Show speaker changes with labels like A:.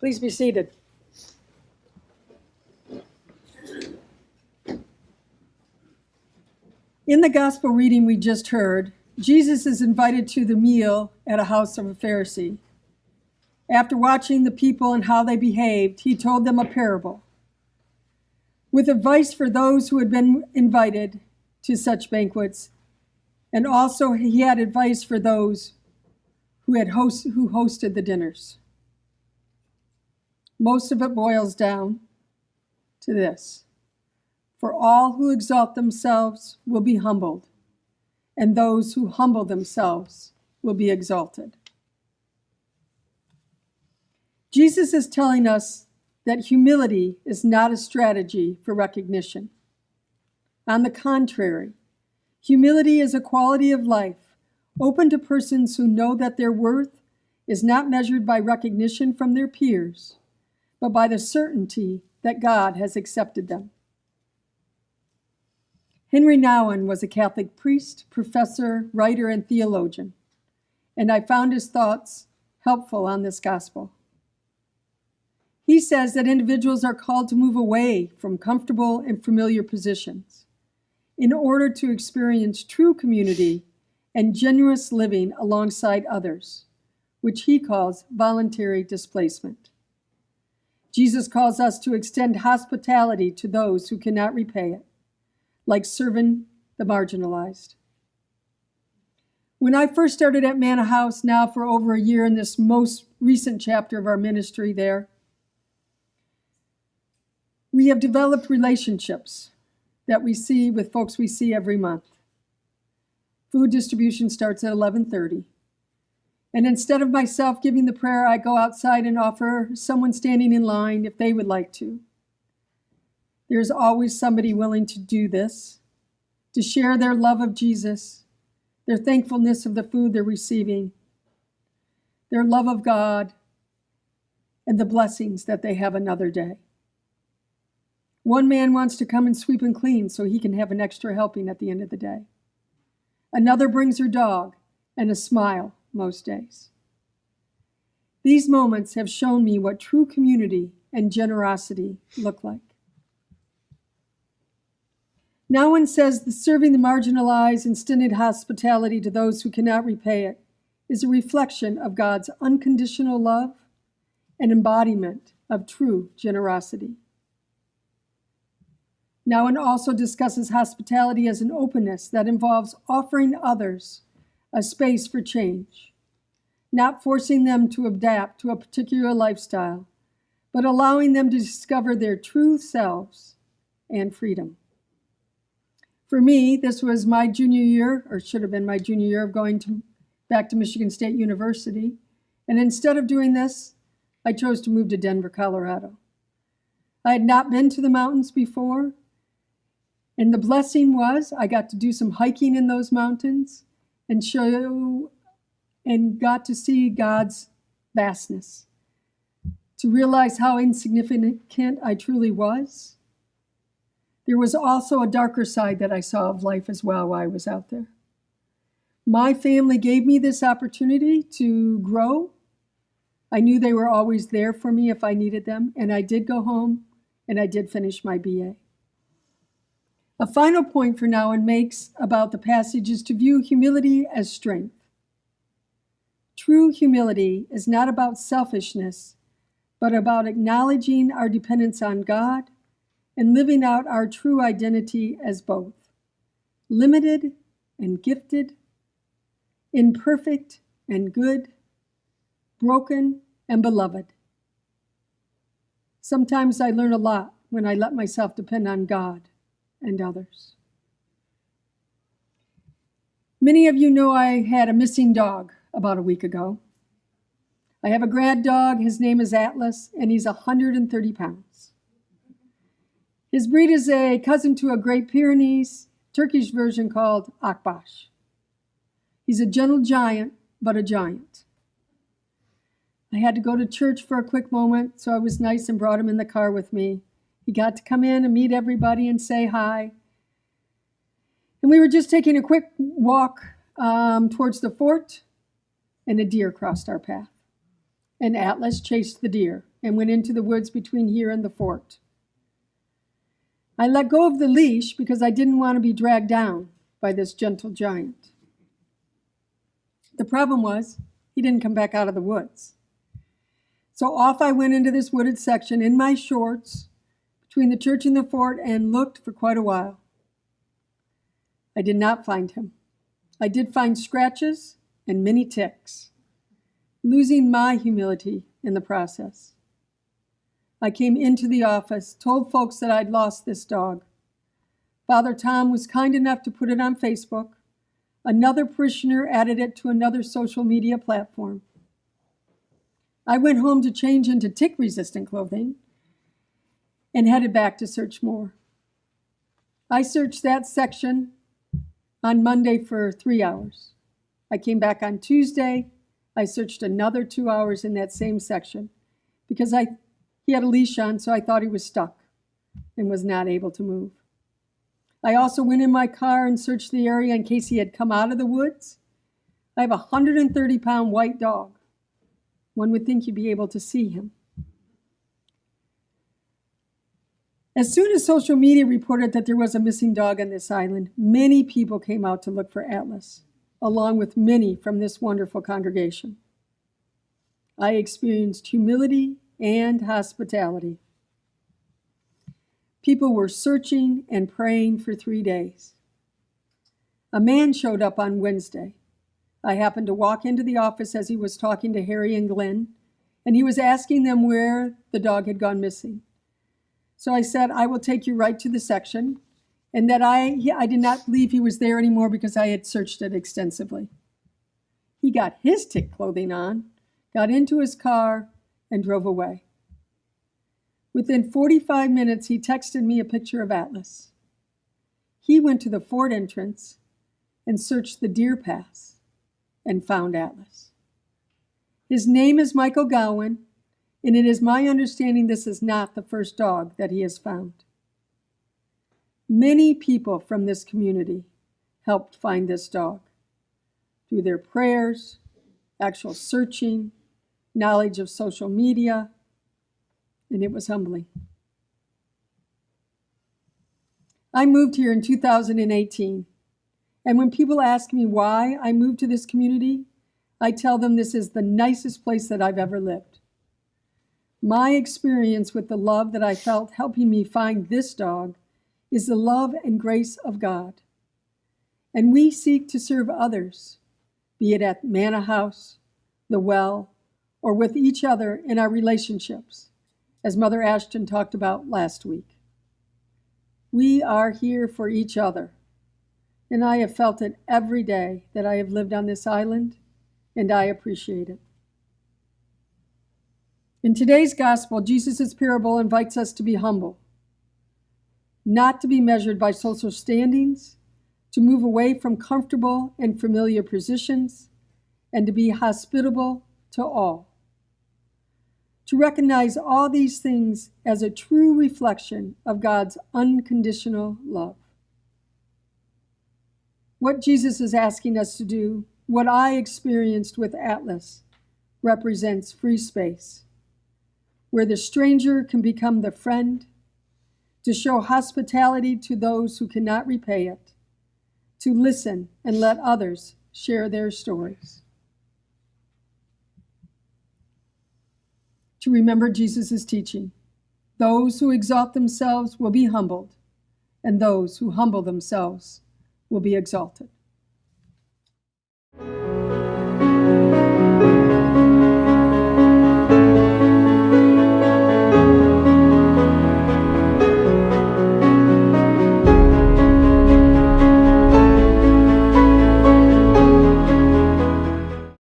A: Please be seated. In the gospel reading we just heard, Jesus is invited to the meal at a house of a Pharisee. After watching the people and how they behaved, he told them a parable with advice for those who had been invited to such banquets, and also he had advice for those who hosted the dinners. Most of it boils down to this: for all who exalt themselves will be humbled, and those who humble themselves will be exalted. Jesus is telling us that humility is not a strategy for recognition. On the contrary, humility is a quality of life open to persons who know that their worth is not measured by recognition from their peers, but by the certainty that God has accepted them. Henri Nouwen was a Catholic priest, professor, writer, and theologian, and I found his thoughts helpful on this gospel. He says that individuals are called to move away from comfortable and familiar positions in order to experience true community and generous living alongside others, which he calls voluntary displacement. Jesus calls us to extend hospitality to those who cannot repay it, like serving the marginalized. When I first started at Manna House, now for over a year in this most recent chapter of our ministry there, we have developed relationships that we see with folks we see every month. Food distribution starts at 11:30. And instead of myself giving the prayer, I go outside and offer someone standing in line if they would like to. There's always somebody willing to do this, to share their love of Jesus, their thankfulness of the food they're receiving, their love of God, and the blessings that they have another day. One man wants to come and sweep and clean so he can have an extra helping at the end of the day. Another brings her dog and a smile most days. These moments have shown me what true community and generosity look like. Nouwen says that serving the marginalized and extended hospitality to those who cannot repay it is a reflection of God's unconditional love and embodiment of true generosity. Nouwen also discusses hospitality as an openness that involves offering others a space for change, not forcing them to adapt to a particular lifestyle, but allowing them to discover their true selves and freedom. For me, this was my junior year, or should have been my junior year, of going back to Michigan State University. And instead of doing this, I chose to move to Denver, Colorado. I had not been to the mountains before, and the blessing was I got to do some hiking in those mountains and got to see God's vastness, to realize how insignificant I truly was. There was also a darker side that I saw of life as well while I was out there. My family gave me this opportunity to grow. I knew they were always there for me if I needed them, and I did go home and I did finish my BA. A final point for Nouwen makes about the passage is to view humility as strength. True humility is not about selfishness, but about acknowledging our dependence on God and living out our true identity as both limited and gifted, imperfect and good, broken and beloved. Sometimes I learn a lot when I let myself depend on God and others. Many of you know I had a missing dog about a week ago. I have a grad dog. His name is Atlas, and he's 130 pounds. His breed is a cousin to a Great Pyrenees, Turkish version called Akbaş. He's a gentle giant, but a giant. I had to go to church for a quick moment, so I was nice and brought him in the car with me. He got to come in and meet everybody and say hi. And we were just taking a quick walk towards the fort, and a deer crossed our path. And Atlas chased the deer and went into the woods between here and the fort. I let go of the leash because I didn't want to be dragged down by this gentle giant. The problem was, he didn't come back out of the woods. So off I went into this wooded section in my shorts between the church and the fort and looked for quite a while. I did not find him. I did find scratches and many ticks, losing my humility in the process. I came into the office, told folks that I'd lost this dog. Father Tom was kind enough to put it on Facebook. Another parishioner added it to another social media platform. I went home to change into tick-resistant clothing and headed back to search more. I searched that section on Monday for 3 hours. I came back on Tuesday. I searched another 2 hours in that same section because he had a leash on, so I thought he was stuck and was not able to move. I also went in my car and searched the area in case he had come out of the woods. I have a 130-pound white dog. One would think you'd be able to see him. As soon as social media reported that there was a missing dog on this island, many people came out to look for Atlas, along with many from this wonderful congregation. I experienced humility and hospitality. People were searching and praying for 3 days. A man showed up on Wednesday. I happened to walk into the office as he was talking to Harry and Glenn, and he was asking them where the dog had gone missing. So I said, I will take you right to the section, and that I did not believe he was there anymore because I had searched it extensively. He got his tick clothing on, got into his car, and drove away. Within 45 minutes, he texted me a picture of Atlas. He went to the fort entrance and searched the deer pass and found Atlas. His name is Michael Gowan, and it is my understanding this is not the first dog that he has found. Many people from this community helped find this dog through their prayers, actual searching, knowledge of social media, and it was humbling. I moved here in 2018, and when people ask me why I moved to this community, I tell them this is the nicest place that I've ever lived. My experience with the love that I felt helping me find this dog is the love and grace of God. And we seek to serve others, be it at Manna House, the Well, or with each other in our relationships, as Mother Ashton talked about last week. We are here for each other, and I have felt it every day that I have lived on this island, and I appreciate it. In today's gospel, Jesus' parable invites us to be humble, not to be measured by social standings, to move away from comfortable and familiar positions, and to be hospitable to all. To recognize all these things as a true reflection of God's unconditional love. What Jesus is asking us to do, what I experienced with Atlas, represents free space, where the stranger can become the friend, to show hospitality to those who cannot repay it, to listen and let others share their stories. To remember Jesus' teaching, those who exalt themselves will be humbled, and those who humble themselves will be exalted.